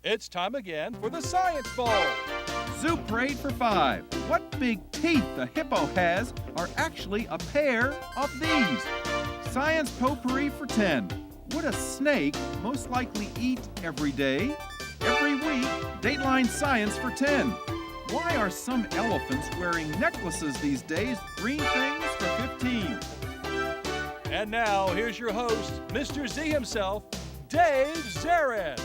It's time again for the Science Bowl. Zoo Parade for 5. What big teeth the hippo has are actually a pair of these. Science Potpourri for 10. Would a snake most likely eat every day? Every week, Dateline Science for 10. Why are some elephants wearing necklaces these days? Green things for 15. And now, here's your host, Mr. Z himself, Dave Zarin.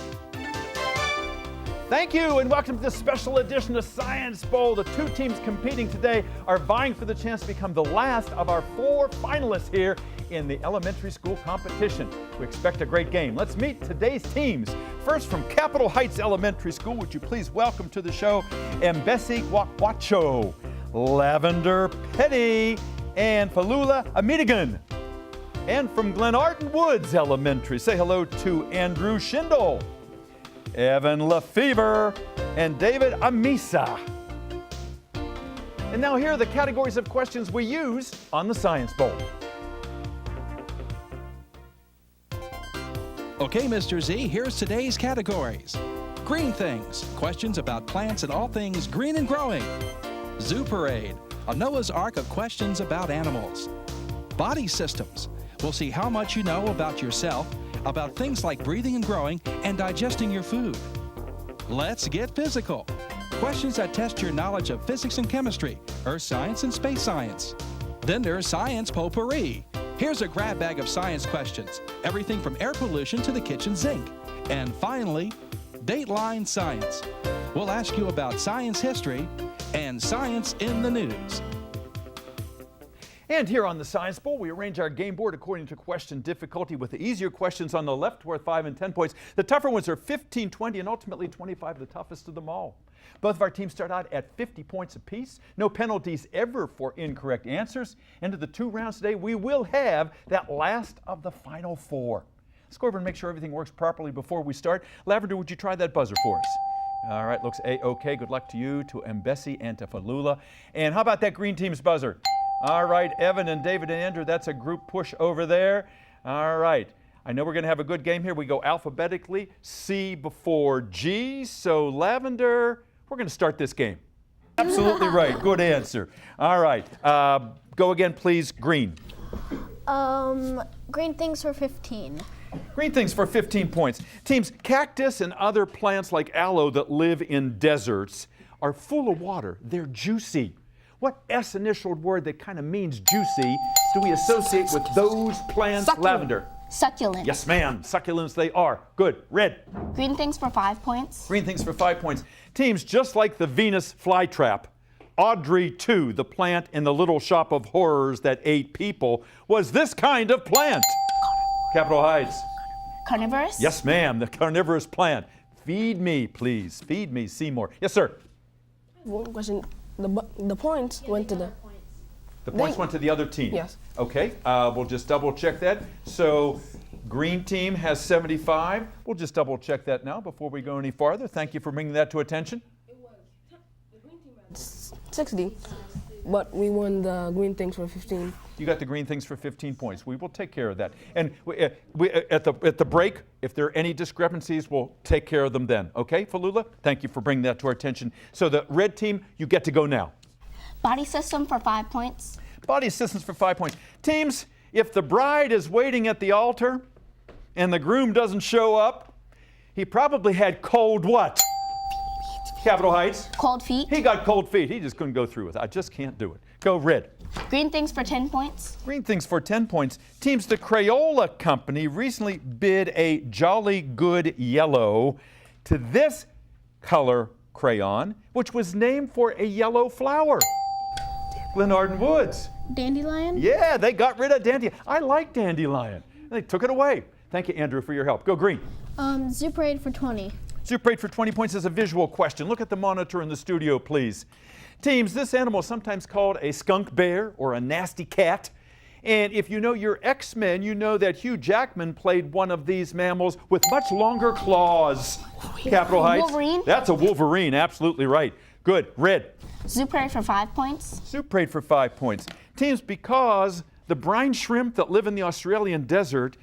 Thank you, and welcome to this special edition of Science Bowl. The two teams competing today are vying for the chance to become the last of our 4 finalists here in the elementary school competition. We expect a great game. Let's meet today's teams. First, from Capitol Heights Elementary School, would you please welcome to the show Mbesi Gwakwacho, Lavender Petty, and Falula Amidigan. And from Glenarden Woods Elementary, say hello to Andrew Schindel, Evan Lefevre, and David Amisa. And now here are the categories of questions we use on the Science Bowl. Okay, Mr. Z, here's today's categories. Green things, questions about plants and all things green and growing. Zoo Parade, a Noah's Ark of questions about animals. Body systems, we'll see how much you know about yourself, about things like breathing and growing and digesting your food. Let's get physical. Questions that test your knowledge of physics and chemistry, earth science and space science. Then there's Science Potpourri. Here's a grab bag of science questions, everything from air pollution to the kitchen sink. And finally, Dateline Science. We'll ask you about science history and science in the news. And here on the Science Bowl, we arrange our game board according to question difficulty, with the easier questions on the left worth 5 and 10 points. The tougher ones are 15, 20, and ultimately 25, the toughest of them all. Both of our teams start out at 50 points apiece. No penalties ever for incorrect answers. Into the 2 rounds today, we will have that last of the final 4. Let's go over and make sure everything works properly before we start. Lavender, would you try that buzzer for us? All right, looks A-OK. Good luck to you, to Mbesi, and to Falula. And how about that green team's buzzer? All right, Evan and David and Andrew, that's a group push over there. All right, I know we're going to have a good game here. We go alphabetically, C before G. So, Lavender, we're going to start this game. Absolutely right. Good answer. All right, go again, please. Green. Green things for 15. Green things for 15 points. Teams, cactus and other plants like aloe that live in deserts are full of water. They're juicy. What S-initialed word that kind of means juicy do we associate with those plants? Succulent. Lavender. Succulent. Yes, ma'am. Succulents they are. Good. Red. Green things for 5 points. Green things for 5 points. Teams, just like the Venus flytrap, Audrey 2, the plant in the Little Shop of Horrors that ate people, was this kind of plant. Capitol Heights. Carnivorous? Yes, ma'am. The carnivorous plant. Feed me, please. Feed me, Seymour. Yes, sir. One question. The points went to the... The points went to the other team? Yes. Okay, we'll just double check that. So, green team has 75. We'll just double check that now before we go any farther. Thank you for bringing that to attention. The green team had 60, but we won the green things for 15. You got the green things for 15 points. We will take care of that. And at the break, if there are any discrepancies, we'll take care of them then. Okay, Falula? Thank you for bringing that to our attention. So the red team, you get to go now. Body system for 5 points. Body systems for 5 points. Teams, if the bride is waiting at the altar and the groom doesn't show up, he probably had cold what? Capitol Heights. Cold feet. He got cold feet. He just couldn't go through with it. I just can't do it. Go red. Green things for 10 points. Green things for 10 points. Teams, the Crayola Company recently bid a jolly good yellow to this color crayon, which was named for a yellow flower. Glenarden Woods. Dandelion. Yeah, they got rid of dandelion. I like dandelion. They took it away. Thank you, Andrew, for your help. Go green. Zoo Parade for 20. Zoo Parade for 20 points is a visual question. Look at the monitor in the studio, please. Teams, this animal is sometimes called a skunk bear or a nasty cat. And if you know your X-Men, you know that Hugh Jackman played one of these mammals with much longer claws. Capitol Heights. Wolverine? That's a wolverine, absolutely right. Good. Red. Zoo Parade for 5 points. Zoo Parade for 5 points. Teams, because the brine shrimp that live in the Australian desert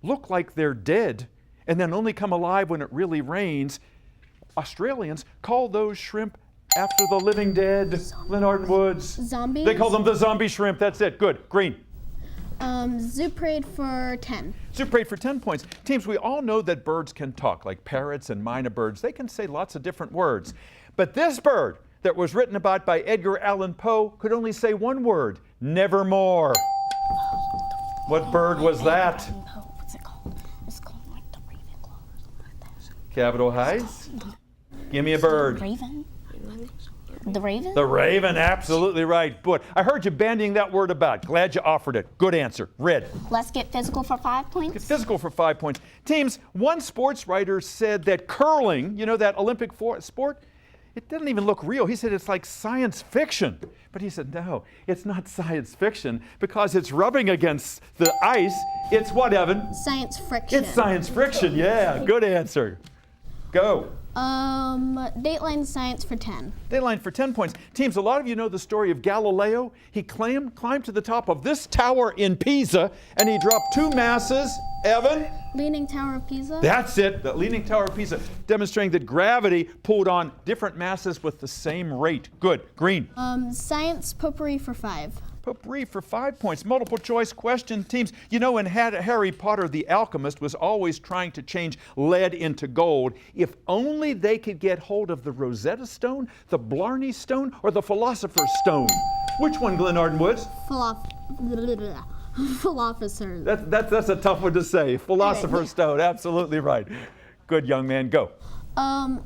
look like they're dead and then only come alive when it really rains, Australians call those shrimp after the living dead? Glenarden Woods. Zombies. They call them the zombie shrimp. That's it. Good. Green. Zoo parade for 10. Super 8 for 10 points. Teams, we all know that birds can talk, like parrots and mynah birds. They can say lots of different words. But this bird that was written about by Edgar Allan Poe could only say one word: nevermore. What bird was that? What's it called? It's called like the Ravenclaw or something like that. Capitol Heights. Give me a bird. Raven? The raven? The raven, absolutely right. But I heard you bandying that word about. Glad you offered it. Good answer. Red. Let's get physical for 5 points. Get physical for 5 points. Teams, one sports writer said that curling, you know, that Olympic sport, it doesn't even look real. He said it's like science fiction. But he said, no, it's not science fiction because it's rubbing against the ice. It's what, Evan? Science friction. It's science friction. Yeah, good answer. Go. Dateline science for 10. Dateline for 10 points. Teams, a lot of you know the story of Galileo. He climbed to the top of this tower in Pisa, and he dropped 2 masses. Evan? Leaning Tower of Pisa. That's it, the Leaning Tower of Pisa, demonstrating that gravity pulled on different masses with the same rate. Good. Green. Science potpourri for 5. Potpourri for 5 points. Multiple choice question. Teams, you know, in Harry Potter, the alchemist was always trying to change lead into gold. If only they could get hold of the Rosetta Stone, the Blarney Stone, or the Philosopher's Stone. Which one, Glenarden Woods? Philosopher's. That's a tough one to say. Philosopher's Stone, absolutely right. Good, young man, go.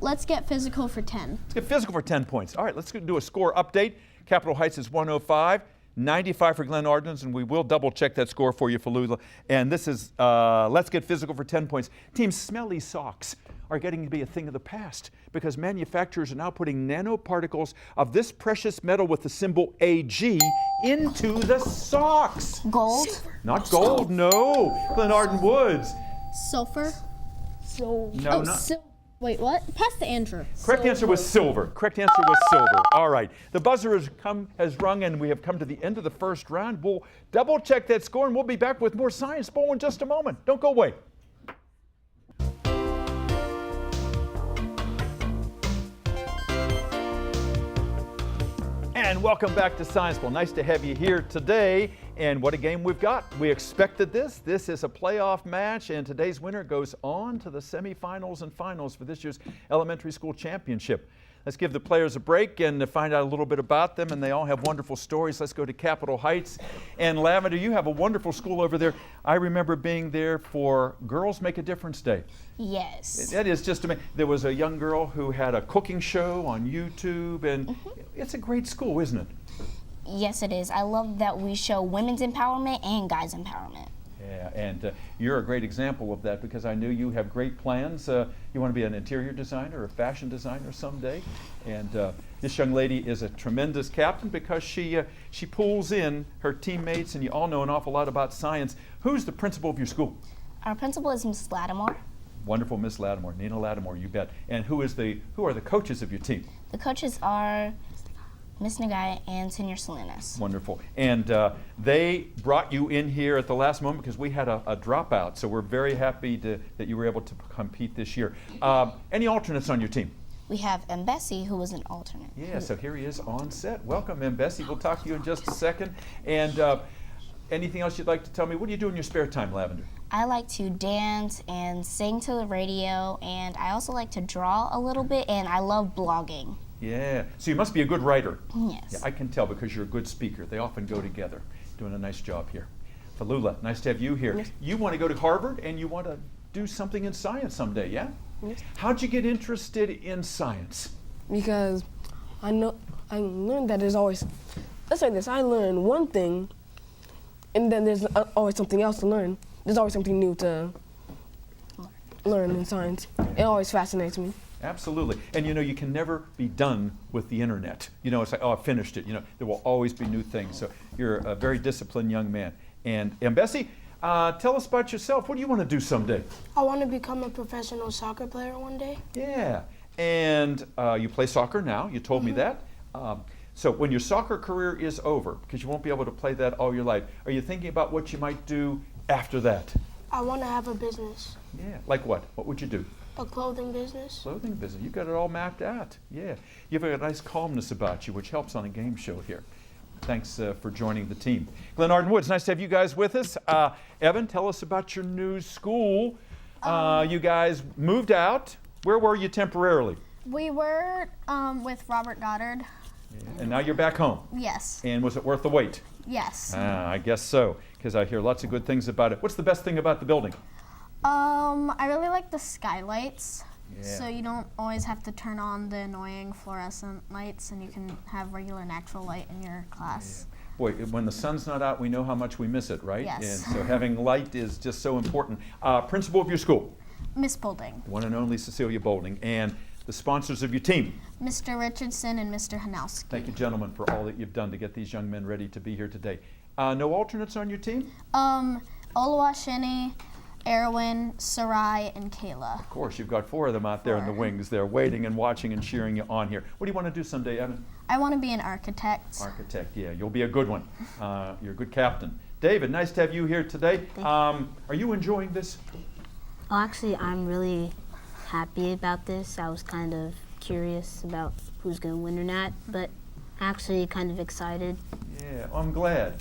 Let's get physical for 10. Let's get physical for 10 points. All right, let's do a score update. Capitol Heights is 105. 95 for Glenarden's, and we will double check that score for you, Falula. And this is Let's Get Physical for 10 points. Team, smelly socks are getting to be a thing of the past because manufacturers are now putting nanoparticles of this precious metal with the symbol AG into the socks. Gold. Not gold, no. Glenarden Woods. Sulfur. So No, not. Wait, what? Pass to Andrew. Correct answer was silver. Correct answer was silver. All right. The buzzer has rung, and we have come to the end of the first round. We'll double check that score, and we'll be back with more Science Bowl in just a moment. Don't go away. And welcome back to Science Bowl. Nice to have you here today. And what a game we've got. We expected this. This is a playoff match, and today's winner goes on to the semifinals and finals for this year's elementary school championship. Let's give the players a break and find out a little bit about them, and they all have wonderful stories. Let's go to Capitol Heights. And Lavender, you have a wonderful school over there. I remember being there for Girls Make a Difference Day. Yes. That is just amazing. There was a young girl who had a cooking show on YouTube, and it's a great school, isn't it? Yes, it is. I love that we show women's empowerment and guys' empowerment. Yeah, and you're a great example of that because I know you have great plans. You want to be an interior designer or a fashion designer someday. And this young lady is a tremendous captain because she pulls in her teammates, and you all know an awful lot about science. Who's the principal of your school? Our principal is Miss Lattimore. Wonderful Miss Lattimore, Nina Lattimore, you bet. And who are the coaches of your team? The coaches are Miss Nagai and Senior Salinas. Wonderful. And they brought you in here at the last moment because we had a dropout. So we're very happy that you were able to compete this year. Any alternates on your team? We have Mbessi, who was an alternate. Yeah, so here he is on set. Welcome, Mbessi. We'll talk to you in just a second. And anything else you'd like to tell me? What do you do in your spare time, Lavender? I like to dance and sing to the radio, and I also like to draw a little bit, and I love blogging. Yeah, so you must be a good writer. Yes. Yeah, I can tell because you're a good speaker. They often go together. Doing a nice job here. Falula, nice to have you here. Yes. You want to go to Harvard and you want to do something in science someday, yeah? Yes. How'd you get interested in science? because I learned that there's always, let's say this, I learn one thing and then there's always something else to learn. There's always something new to learn in science. It always fascinates me. Absolutely. And you can never be done with the internet. It's like, oh, I finished it. There will always be new things. So you're a very disciplined young man. And Bessie, tell us about yourself. What do you want to do someday? I want to become a professional soccer player one day. Yeah. And you play soccer now. You told me that. So when your soccer career is over, because you won't be able to play that all your life, are you thinking about what you might do after that? I want to have a business. Yeah. Like what? What would you do? A clothing business. Clothing business. You've got it all mapped out. Yeah. You've got a nice calmness about you, which helps on a game show here. Thanks for joining the team. Glenarden Woods, nice to have you guys with us. Evan, tell us about your new school. You guys moved out. Where were you temporarily? We were with Robert Goddard. And now you're back home. Yes. And was it worth the wait? Yes. I guess so, because I hear lots of good things about it. What's the best thing about the building? I really like the skylights. Yeah. So you don't always have to turn on the annoying fluorescent lights, and you can have regular natural light in your class. Boy, when the sun's not out, we know how much we miss it, right? Yes. And so having light is just so important. Principal of your school? Miss Bolding. One and only Cecilia Bolding. And the sponsors of your team? Mr. Richardson and Mr. Hanowski. Thank you, gentlemen, for all that you've done to get these young men ready to be here today. No alternates on your team? Oluwasheni, Erwin, Sarai, and Kayla. Of course, you've got 4 of them out there in the wings there waiting and watching and cheering you on here. What do you want to do someday, Evan? I want to be an architect. Architect, yeah, you'll be a good one. You're a good captain. David, nice to have you here today. Are you enjoying this? Oh, actually, I'm really happy about this. I was kind of curious about who's going to win or not, but actually kind of excited. Yeah, I'm glad.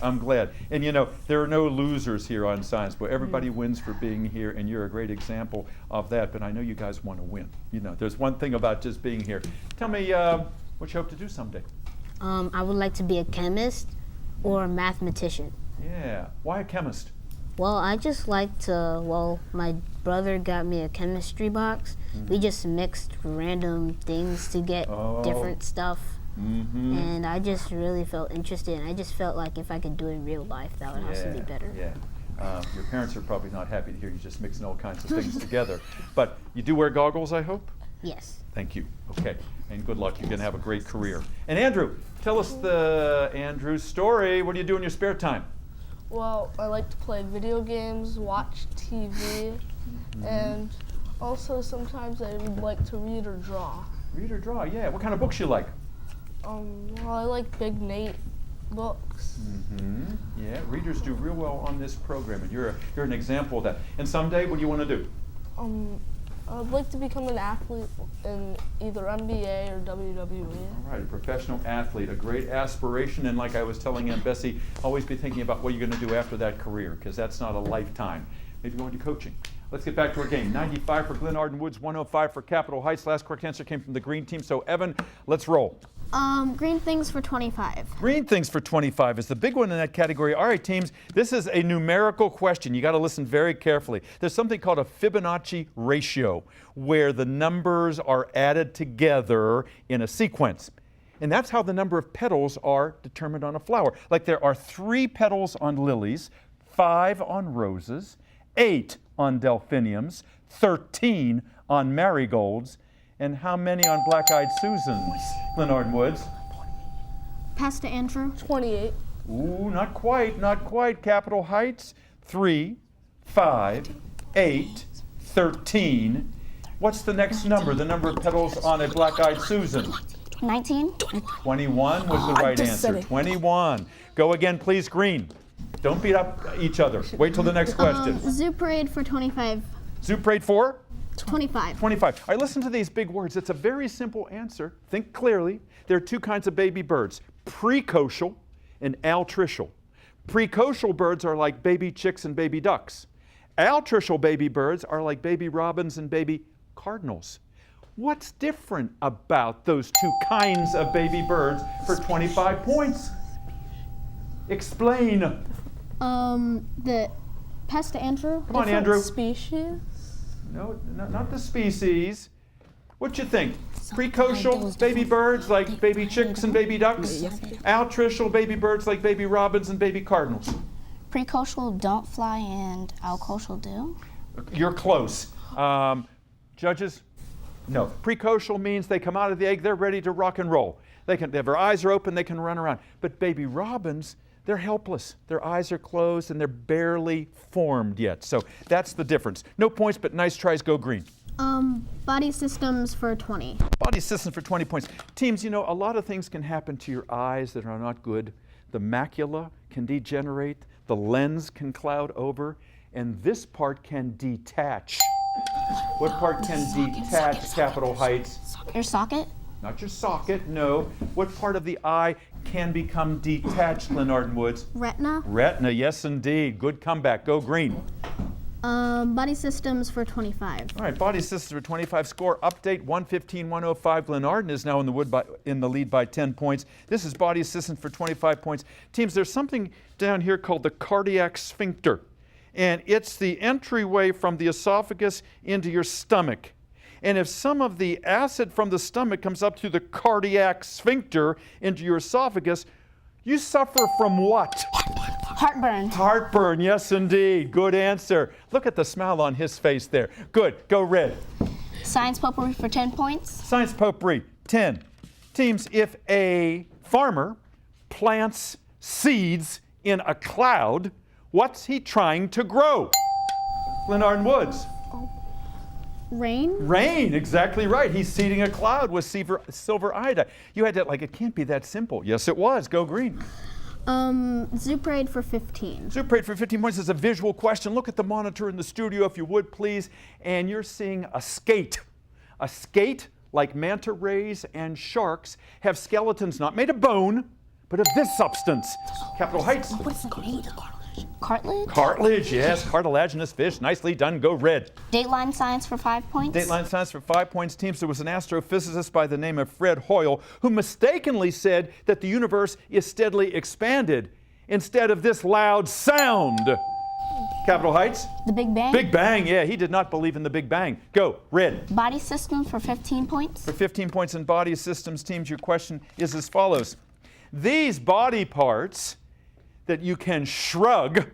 And you know, there are no losers here on Science Boy. Everybody wins for being here, and you're a great example of that, but I know you guys want to win. You know, there's one thing about just being here. Tell me what you hope to do someday. I would like to be a chemist or a mathematician. Yeah, why a chemist? Well, I just like to, my brother got me a chemistry box. We just mixed random things to get different stuff. And I just really felt interested, and I just felt like if I could do it in real life, that would also be better. Yeah. Your parents are probably not happy to hear you just mixing all kinds of things together. But you do wear goggles, I hope? Yes. Thank you. Okay. And good luck. You're going to have a great career. And Andrew, tell us Andrew's story. What do you do in your spare time? Well, I like to play video games, watch TV, and also sometimes I would like to read or draw. Read or draw, yeah. What kind of books you like? Well, I like Big Nate books. Yeah, readers do real well on this program, and you're an example of that. And someday, what do you want to do? I'd like to become an athlete in either NBA or WWE. All right, a professional athlete, a great aspiration, and like I was telling Aunt Bessie, always be thinking about what you're going to do after that career, because that's not a lifetime. Maybe go into coaching. Let's get back to our game. 95 for Glenarden Woods, 105 for Capitol Heights. Last correct answer came from the green team. So, Evan, let's roll. Green things for 25. Green things for 25 is the big one in that category. All right, teams, this is a numerical question. You got to listen very carefully. There's something called a Fibonacci ratio, where the numbers are added together in a sequence. And that's how the number of petals are determined on a flower. Like there are 3 petals on lilies, 5 on roses, 8 on delphiniums, 13 on marigolds, and how many on black-eyed Susans? Glenarden Woods. Pass to Andrew. 28. Ooh, not quite. Capitol Heights, 3, 5, 8, 13. What's the next number? The number of petals on a black-eyed Susan? 19. 21 was the right answer. 21. Go again, please, green. Don't beat up each other. Wait till the next question. Zoo parade for 25. Zoo parade for? 25. 25. All right, listen to these big words. It's a very simple answer. Think clearly. There are 2 kinds of baby birds, precocial and altricial. Precocial birds are like baby chicks and baby ducks. Altricial baby birds are like baby robins and baby cardinals. What's different about those 2 kinds of baby birds for 25 points? Explain. The pass to Andrew. Come on, Andrew. Species? No, not the species. What you think? Precocial baby birds like baby chicks and baby ducks? Altricial baby birds like baby robins and baby cardinals? Precocial don't fly and alcocial do. You're close. Judges? No. Precocial means they come out of the egg, they're ready to rock and roll. Their eyes are open, they can run around. But baby robins, they're helpless. Their eyes are closed and they're barely formed yet. So that's the difference. No points, but nice tries. Go green. Body systems for 20. Body systems for 20 points. Teams, you know, a lot of things can happen to your eyes that are not good. The macula can degenerate. The lens can cloud over. And this part can detach. What part can detach, capital Heights? Your socket? Not your socket, no. What part of the eye can become detached, Glenarden Woods? Retina. Retina, yes indeed. Good comeback. Go green. Body systems for 25. All right, body systems for 25. Score update 115-105. Glenarden is now in the lead by 10 points. This is body systems for 25 points. Teams, there's something down here called the cardiac sphincter, and it's the entryway from the esophagus into your stomach. And if some of the acid from the stomach comes up through the cardiac sphincter into your esophagus, you suffer from what? Heartburn. Heartburn, yes indeed. Good answer. Look at the smile on his face there. Good. Go red. Science potpourri for 10 points. Science potpourri, 10. Teams, if a farmer plants seeds in a cloud, what's he trying to grow? Glenarden Woods. Rain. Rain, exactly right. He's seeding a cloud with silver iodide. You had to, it can't be that simple. Yes, it was. Go green. Zoo parade for 15. Zoo parade for 15 points is a visual question. Look at the monitor in the studio, if you would, please. And you're seeing a skate. A skate, like manta rays and sharks, have skeletons not made of bone, but of this substance. Capital Heights. What is it made of? Cartilage? Cartilage, yes. Cartilaginous fish. Nicely done. Go red. Dateline science for 5 points. Dateline science for 5 points. Teams, there was an astrophysicist by the name of Fred Hoyle who mistakenly said that the universe is steadily expanded instead of this loud sound. Capital Heights. The Big Bang. Big Bang, yeah. He did not believe in the Big Bang. Go, red. Body systems for 15 points. For 15 points in body systems, teams, your question is as follows. These body parts that you can shrug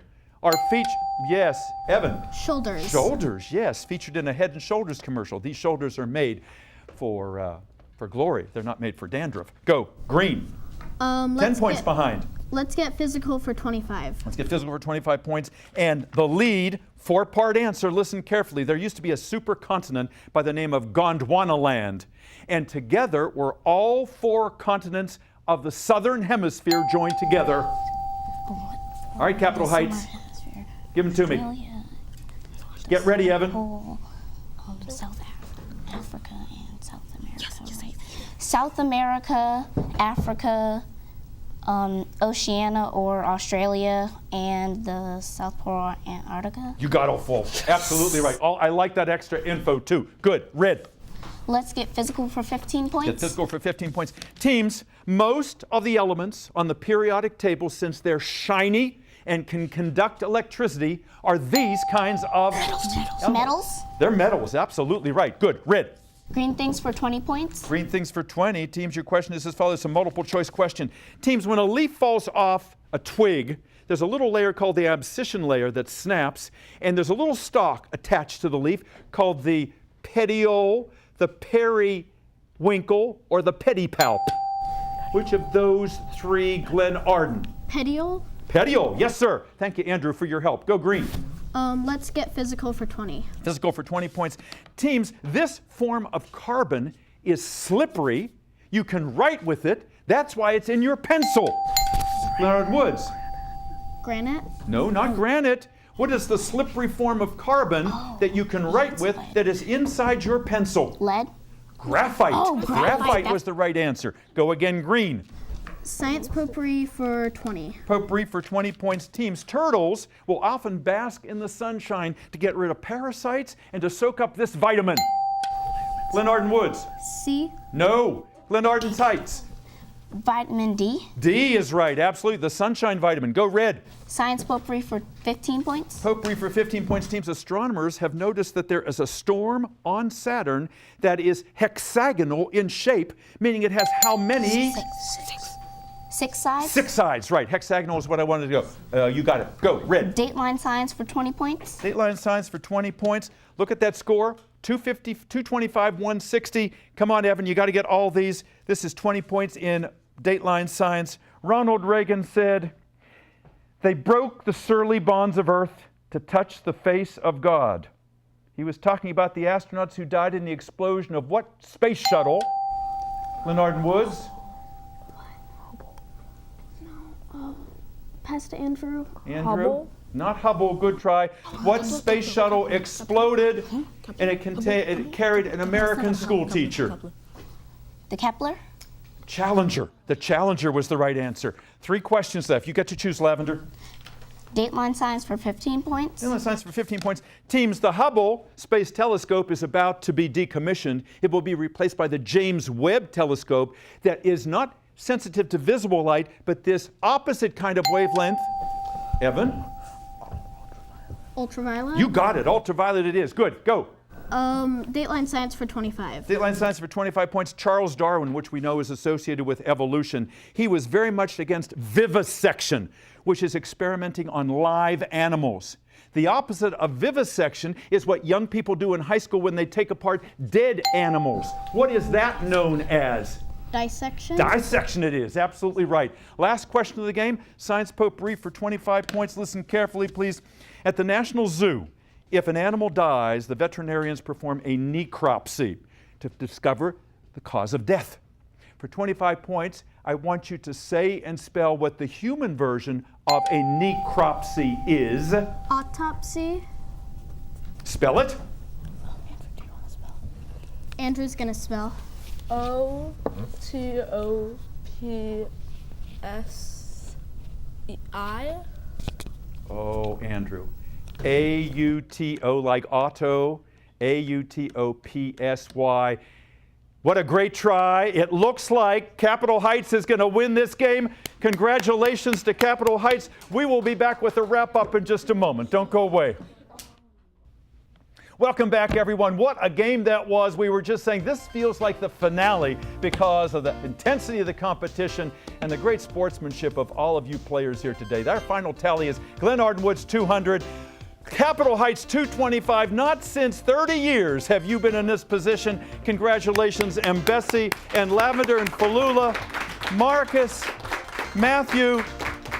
are featured, yes, Evan. Shoulders. Shoulders, yes, featured in a Head and Shoulders commercial. These shoulders are made for glory. They're not made for dandruff. Go, green. 10 points behind. Let's get physical for 25. Let's get physical for 25 points. And the lead 4-part answer, listen carefully. There used to be a supercontinent by the name of Gondwanaland. And together were all 4 continents of the southern hemisphere joined together. All right, Capital Heights. Give them to me. Get ready, Evan. South Africa and South America. Right? South America, Africa, Oceania or Australia, and the South Pole, Antarctica. You got all 4. Absolutely right. I like that extra info too. Good. Red. Let's get physical for 15 points. Get physical for 15 points. Teams, most of the elements on the periodic table, since they're shiny and can conduct electricity, are these kinds of Metals. They're metals, absolutely right. Good. Red. Green things for 20 points. Green things for 20. Teams, your question is as follows. It's a multiple choice question. Teams, when a leaf falls off a twig, there's a little layer called the abscission layer that snaps, and there's a little stalk attached to the leaf called the petiole, the periwinkle, or the pedipalp. Which of those 3, Glenarden? Petiole. Petiole, yes sir. Thank you, Andrew, for your help. Go green. Let's get physical for 20. Physical for 20 points. Teams, this form of carbon is slippery. You can write with it. That's why it's in your pencil. Glenarden Woods. Granite. No, not granite. What is the slippery form of carbon that you can write with that is inside your pencil? Lead. Graphite. Oh, Graphite was the right answer. Go again, green. Science potpourri for 20. Potpourri for 20 points. Teams, turtles will often bask in the sunshine to get rid of parasites and to soak up this vitamin. Glenarden Woods. C. No. Glenarden Heights. Vitamin D. D is right, absolutely. The sunshine vitamin. Go red. Science potpourri for 15 points. Potpourri for 15 points. Teams, astronomers have noticed that there is a storm on Saturn that is hexagonal in shape, meaning it has how many? 6 sides. 6 sides, right. Hexagonal is what I wanted to go. You got it. Go, red. Dateline science for 20 points. Dateline science for 20 points. Look at that score. 250, 225, 160. Come on, Evan, you got to get all these. This is 20 points in Dateline science. Ronald Reagan said, "They broke the surly bonds of earth to touch the face of God." He was talking about the astronauts who died in the explosion of what space shuttle? Glenarden Woods? Pass to Andrew. Andrew? Hubble. Not Hubble, good try. What space shuttle exploded and it carried an American school teacher? The Kepler? Challenger. The Challenger was the right answer. 3 questions left. You get to choose, Lavender. Dateline science for 15 points. Dateline science for 15 points. Teams, the Hubble Space Telescope is about to be decommissioned. It will be replaced by the James Webb Telescope that is not sensitive to visible light, but this opposite kind of wavelength. Evan? Ultraviolet. You got it. Ultraviolet it is. Good. Go. Dateline science for 25. Dateline science for 25 points. Charles Darwin, which we know is associated with evolution, he was very much against vivisection, which is experimenting on live animals. The opposite of vivisection is what young people do in high school when they take apart dead animals. What is that known as? Dissection. Dissection it is. Absolutely right. Last question of the game, science potpourri for 25 points. Listen carefully, please. At the National Zoo, if an animal dies, the veterinarians perform a necropsy to discover the cause of death. For 25 points, I want you to say and spell what the human version of a necropsy is. Autopsy. Spell it. Andrew's gonna spell. O-T-O-P-S-E-I. Oh, Andrew. A-U-T-O like auto, A-U-T-O-P-S-Y. What a great try. It looks like Capitol Heights is going to win this game. Congratulations to Capitol Heights. We will be back with a wrap-up in just a moment. Don't go away. Welcome back, everyone. What a game that was. We were just saying this feels like the finale because of the intensity of the competition and the great sportsmanship of all of you players here today. Our final tally is Glenarden Woods 200, Capitol Heights 225. Not since 30 years have you been in this position. Congratulations, Bessie and Lavender and Falula, Marcus, Matthew,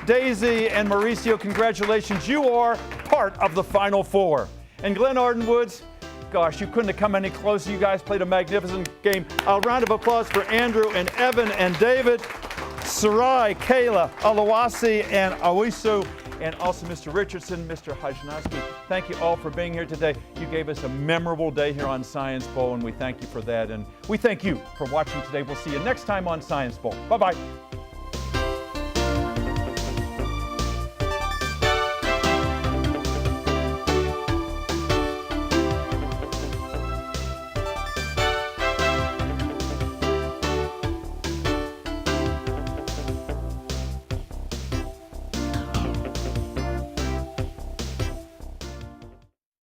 Daisy, and Mauricio. Congratulations. You are part of the Final Four. And Glenarden Woods, gosh, you couldn't have come any closer. You guys played a magnificent game. A round of applause for Andrew and Evan and David, Sarai, Kayla, Alawasi, and Awisu, and also Mr. Richardson, Mr. Hajnowski. Thank you all for being here today. You gave us a memorable day here on Science Bowl, and we thank you for that. And we thank you for watching today. We'll see you next time on Science Bowl. Bye-bye.